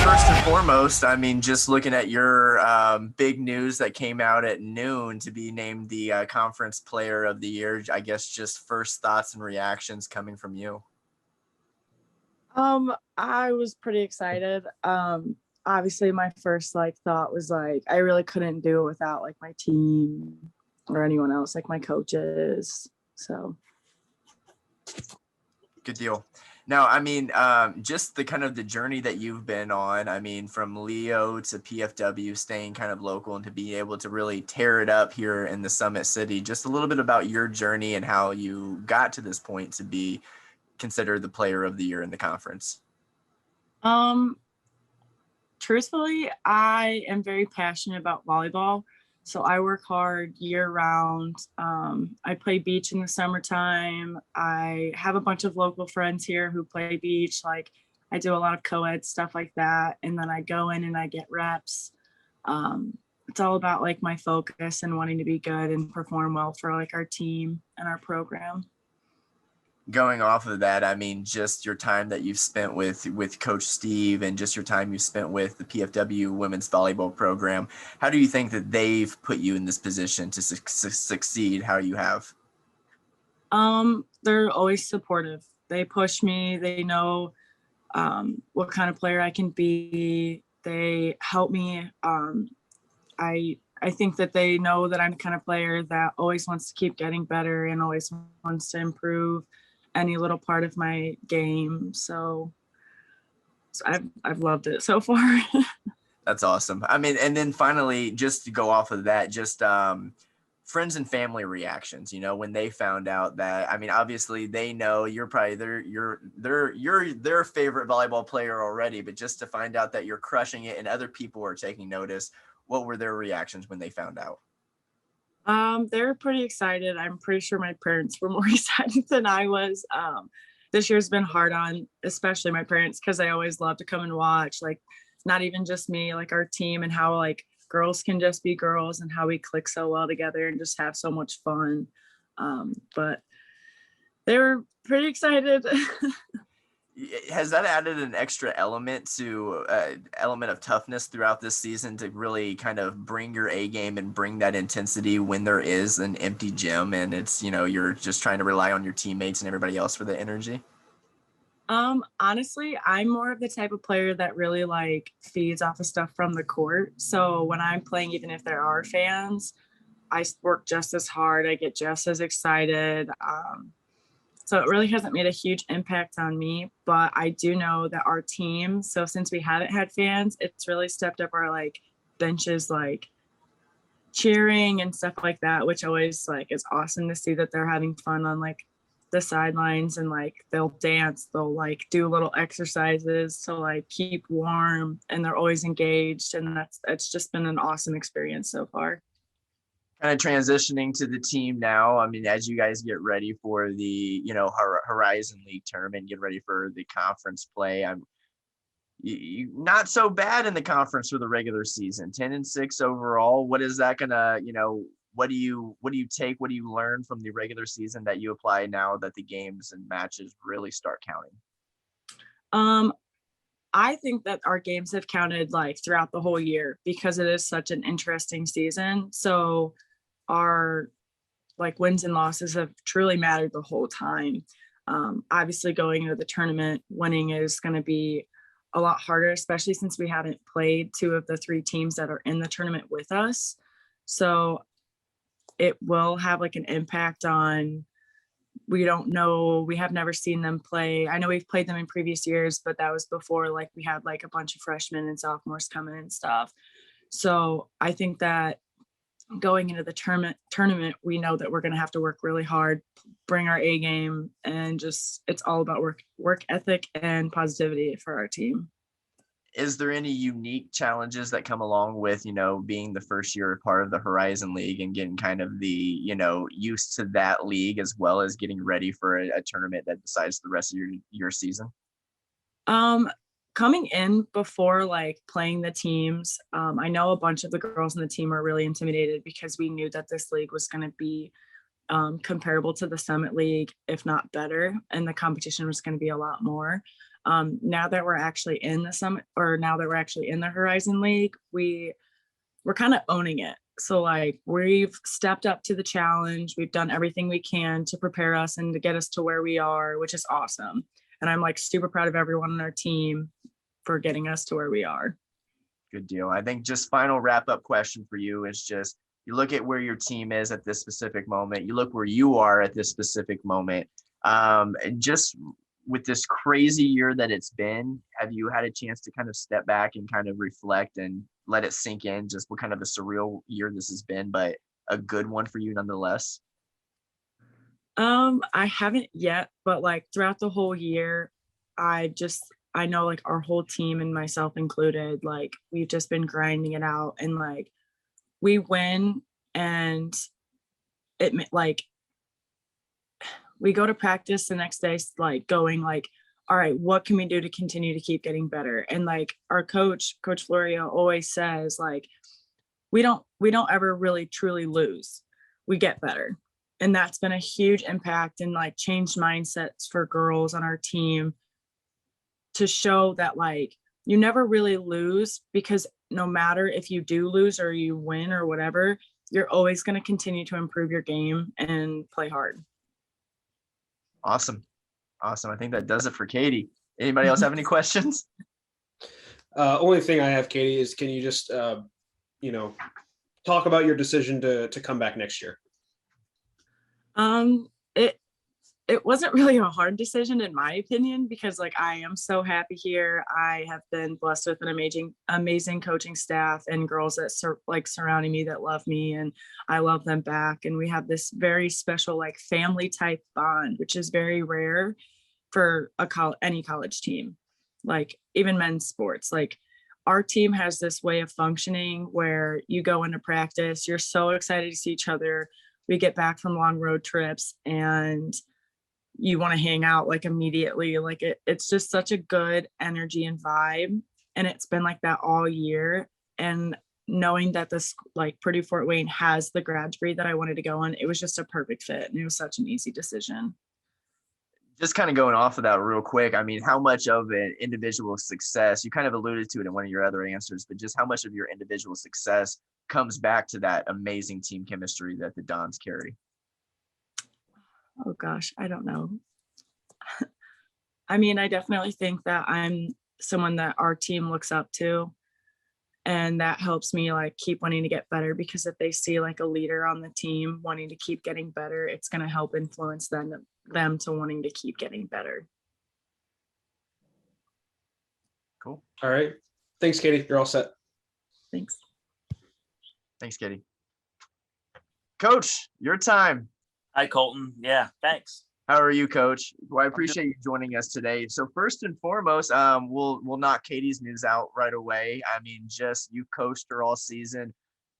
first and foremost, I mean, just looking at your big news that came out at noon to be named the conference player of the year, I guess just first thoughts and reactions coming from you. I was pretty excited. Obviously my first thought was I really couldn't do it without my team or anyone else, my coaches. So Good deal. Now, I mean, just the kind of the journey that you've been on, I mean, from Leo to PFW, staying kind of local and to be able to really tear it up here in the Summit City, just a little bit about your journey and how you got to this point to be considered the player of the year in the conference. Truthfully, I am very passionate about volleyball. So I work hard year round. I play beach in the summertime. I have a bunch of local friends here who play beach. I do a lot of co-ed stuff like that. And then I go in and I get reps. It's all about my focus and wanting to be good and perform well for our team and our program. Going off of that, I mean, just your time that you've spent with Coach Steve and just your time you've spent with the PFW women's volleyball program, how do you think that they've put you in this position to succeed how you have? They're always supportive. They push me. They know what kind of player I can be. They help me. I think that they know that I'm the kind of player that always wants to keep getting better and always wants to improve any little part of my game. So I've loved it so far. That's awesome. I mean, and then finally, just to go off of that, just friends and family reactions, when they found out that, I mean, obviously they know you're probably their favorite volleyball player already, but just to find out that you're crushing it and other people are taking notice, what were their reactions when they found out? They were pretty excited. I'm pretty sure my parents were more excited than I was. This year's been hard on, especially my parents, because they always love to come and watch. Not even just me, our team and how girls can just be girls and how we click so well together and just have so much fun. But they were pretty excited. Has that added an extra element to element of toughness throughout this season to really kind of bring your A game and bring that intensity when there is an empty gym and it's, you're just trying to rely on your teammates and everybody else for the energy? Honestly, I'm more of the type of player that really feeds off of stuff from the court. So when I'm playing, even if there are fans, I work just as hard. I get just as excited. So it really hasn't made a huge impact on me, but I do know that our team, so since we haven't had fans, it's really stepped up our benches, cheering and stuff like that, which always is awesome to see that they're having fun on the sidelines and they'll dance, they'll do little exercises to keep warm, and they're always engaged, and that's just been an awesome experience so far. Kind of transitioning to the team now. I mean, as you guys get ready for the, Horizon League tournament, get ready for the conference play. I'm not so bad in the conference for the regular season, 10-6 overall. What is that gonna, what do you take? What do you learn from the regular season that you apply now that the games and matches really start counting? I think that our games have counted throughout the whole year because it is such an interesting season. So our wins and losses have truly mattered the whole time. Obviously going into the tournament, winning is going to be a lot harder, especially since we haven't played two of the three teams that are in the tournament with us. So it will have an impact on, we don't know, we have never seen them play. I know we've played them in previous years, but that was before we had a bunch of freshmen and sophomores coming and stuff. So I think that going into the tournament, we know that we're going to have to work really hard, bring our A game, and just, it's all about work ethic and positivity for our team. Is there any unique challenges that come along with, being the first year part of the Horizon League and getting kind of the, used to that league as well as getting ready for a tournament that decides the rest of your season? Coming in before playing the teams, I know a bunch of the girls in the team are really intimidated because we knew that this league was going to be comparable to the Summit League, if not better, and the competition was going to be a lot more. Now that we're actually in the summit, or now that we're actually in the Horizon League, we're kind of owning it. So like we've stepped up to the challenge. We've done everything we can to prepare us and to get us to where we are, which is awesome. And I'm like super proud of everyone on our team for getting us to where we are. Good deal. I think just final wrap up question for you is just, you look at where your team is at this specific moment, you look where you are at this specific moment. And just with this crazy year that it's been, have you had a chance to kind of step back and kind of reflect and let it sink in just what kind of a surreal year this has been, but a good one for you nonetheless? I haven't yet, but like throughout the whole year, I know like our whole team and myself included, like we've just been grinding it out, and like we win, and like we go to practice the next day, like going like, all right, what can we do to continue to keep getting better? And like our coach Florio always says, like, we don't ever really truly lose. We get better. And that's been a huge impact and like changed mindsets for girls on our team to show that like you never really lose, because no matter if you do lose or you win or whatever, you're always going to continue to improve your game and play hard. Awesome. I think that does it for Katie. Anybody else have any questions? Only thing I have, Katie, is can you just, talk about your decision to come back next year? It wasn't really a hard decision in my opinion, because like I am so happy here. I have been blessed with an amazing coaching staff and girls that surrounding me that love me, and I love them back. And we have this very special like family type bond, which is very rare for any college team, like even men's sports. Like our team has this way of functioning where you go into practice, you're so excited to see each other. We get back from long road trips and you want to hang out like immediately. Like it's just such a good energy and vibe. And it's been like that all year. And knowing that this like Purdue Fort Wayne has the grad degree that I wanted to go on, it was just a perfect fit. And it was such an easy decision. Just kind of going off of that real quick. I mean, how much of an individual success, you kind of alluded to it in one of your other answers, but just how much of your individual success comes back to that amazing team chemistry that the Dons carry? Oh gosh, I don't know. I mean, I definitely think that I'm someone that our team looks up to, and that helps me like keep wanting to get better, because if they see like a leader on the team wanting to keep getting better, it's going to help influence them to wanting to keep getting better. Cool. All right. Thanks, Katie. You're all set. Thanks. Thanks, Katie. Coach, your time. Hi, Colton. Yeah, thanks. How are you, Coach? Well, I appreciate you joining us today. So first and foremost, we'll knock Katie's news out right away. I mean, just you coached her all season.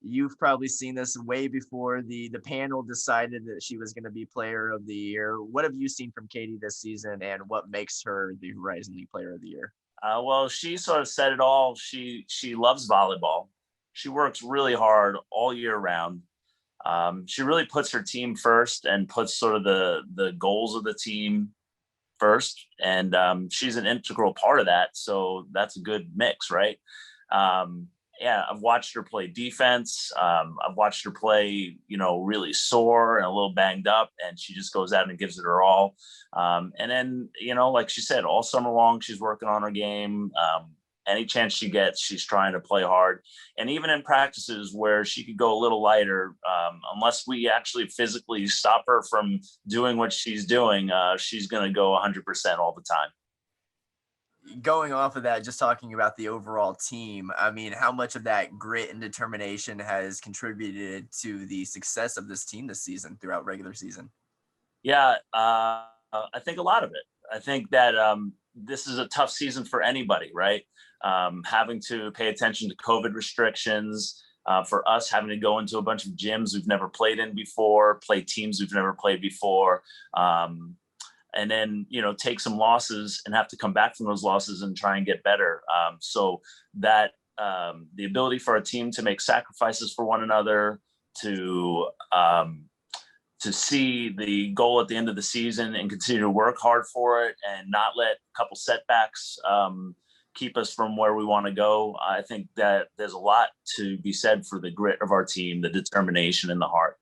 You've probably seen this way before the panel decided that she was going to be Player of the Year. What have you seen from Katie this season, and what makes her the Horizon League Player of the Year? Well, she sort of said it all. She loves volleyball. She works really hard all year round. She really puts her team first and puts sort of the goals of the team first. And she's an integral part of that. So that's a good mix, right? Yeah, I've watched her play defense. I've watched her play, really sore and a little banged up, and she just goes out and gives it her all. And then, like she said, all summer long, she's working on her game. Any chance she gets, she's trying to play hard. And even in practices where she could go a little lighter, unless we actually physically stop her from doing what she's doing, she's going to go 100% all the time. Going off of that, just talking about the overall team, I mean, how much of that grit and determination has contributed to the success of this team this season throughout regular season? Yeah, I think a lot of it. I think that this is a tough season for anybody, right? Having to pay attention to COVID restrictions, for us having to go into a bunch of gyms we've never played in before, play teams we've never played before, and then, take some losses and have to come back from those losses and try and get better. So that the ability for a team to make sacrifices for one another, to see the goal at the end of the season and continue to work hard for it and not let a couple setbacks keep us from where we want to go. I think that there's a lot to be said for the grit of our team, the determination and the heart.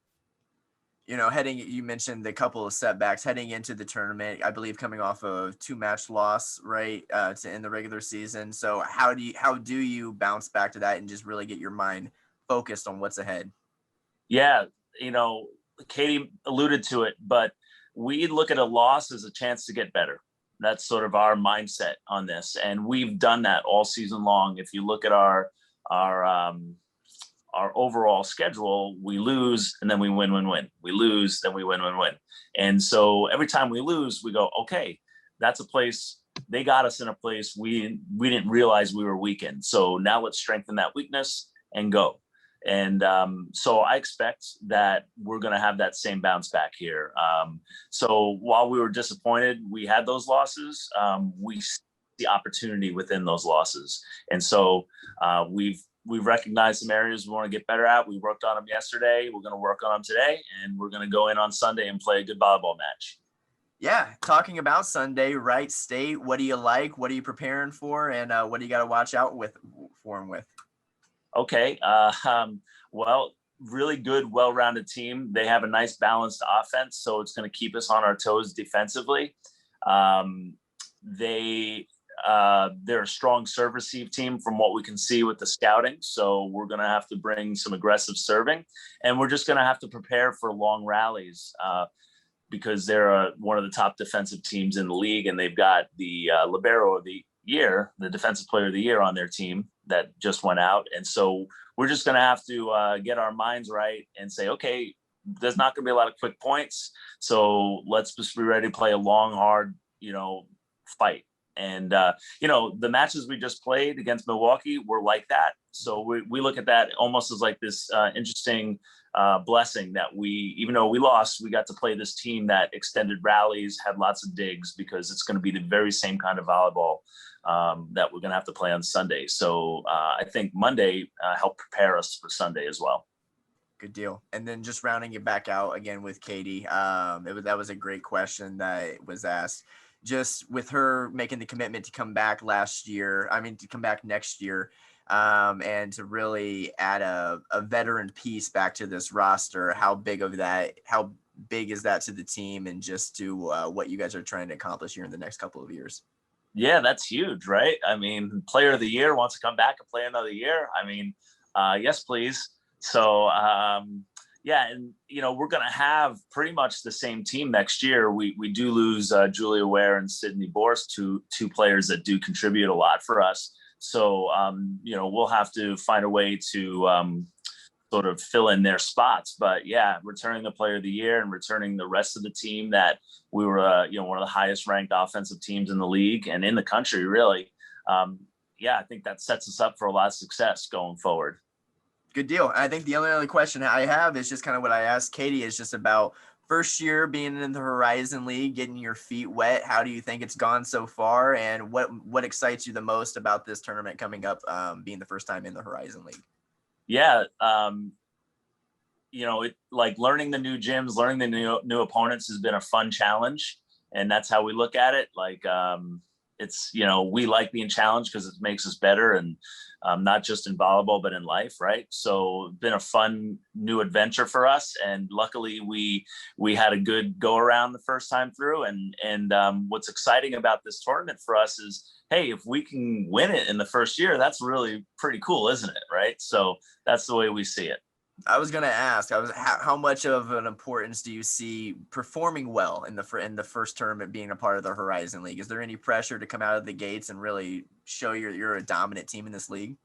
You know, you mentioned the couple of setbacks heading into the tournament, I believe coming off a 2-match loss, right, to end the regular season. So how do you bounce back to that and just really get your mind focused on what's ahead? Yeah, you know, Katie alluded to it, but we look at a loss as a chance to get better. That's sort of our mindset on this, and we've done that all season long. If you look at our overall schedule, we lose and then we win. We lose, then we win. And so every time we lose, we go, okay, that's a place they got us in a place we didn't realize we were weak in. So now let's strengthen that weakness and go. And so I expect that we're going to have that same bounce back here. So while we were disappointed, we had those losses. We see the opportunity within those losses. And so we've recognized some areas we want to get better at. We worked on them yesterday. We're going to work on them today, and we're going to go in on Sunday and play a good volleyball match. Yeah, talking about Sunday, Wright State, what do you like? What are you preparing for? And what do you got to watch out for them with? Okay. Well, really good, well-rounded team. They have a nice balanced offense, so it's going to keep us on our toes defensively. They're a strong serve receive team from what we can see with the scouting. So we're going to have to bring some aggressive serving, and we're just going to have to prepare for long rallies because they're one of the top defensive teams in the league, and they've got the libero of the year, the defensive player of the year on their team that just went out. And so we're just going to have to get our minds right and say, okay, there's not going to be a lot of quick points. So let's just be ready to play a long, hard, fight. And, the matches we just played against Milwaukee were like that. So we look at that almost as like this interesting blessing that even though we lost, we got to play this team that extended rallies, had lots of digs, because it's going to be the very same kind of volleyball that we're going to have to play on Sunday. So I think Monday helped prepare us for Sunday as well. Good deal. And then just rounding it back out again with Katie, that was a great question that was asked. Just with her making the commitment to come back to come back next year, and to really add a veteran piece back to this roster, how big is that to the team and just to what you guys are trying to accomplish here in the next couple of years? Yeah, that's huge, right? I mean, player of the year wants to come back and play another year. I mean, yes, please. So, and, we're going to have pretty much the same team next year. We do lose Julia Ware and Sydney Borst, two players that do contribute a lot for us. So, we'll have to find a way to sort of fill in their spots. But, yeah, returning the player of the year and returning the rest of the team that we were, one of the highest ranked offensive teams in the league and in the country, really. I think that sets us up for a lot of success going forward. Good deal. I think the only other question I have is just kind of what I asked Katie, is just about first year being in the Horizon League, getting your feet wet. How do you think it's gone so far? And what excites you the most about this tournament coming up, being the first time in the Horizon League? Yeah. Like learning the new gyms, learning the new opponents has been a fun challenge. And that's how we look at it. Like, it's, we like being challenged because it makes us better, and not just in volleyball, but in life. Right. So it's been a fun new adventure for us. And luckily we had a good go around the first time through. And what's exciting about this tournament for us is, hey, if we can win it in the first year, that's really pretty cool, isn't it? Right. So that's the way we see it. I was going to ask, how much of an importance do you see performing well in the first tournament, being a part of the Horizon League? Is there any pressure to come out of the gates and really show you're a dominant team in this league?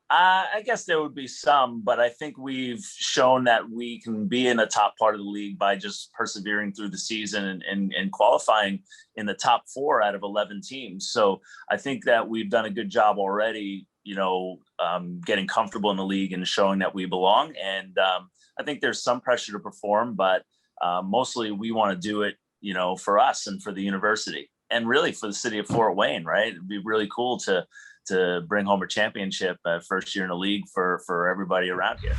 I guess there would be some, but I think we've shown that we can be in the top part of the league by just persevering through the season and qualifying in the top 4 out of 11 teams. So I think that we've done a good job already, getting comfortable in the league and showing that we belong. And I think there's some pressure to perform, but mostly we want to do it, for us and for the university, and really for the city of Fort Wayne, right? It'd be really cool to bring home a championship first year in the league for everybody around here.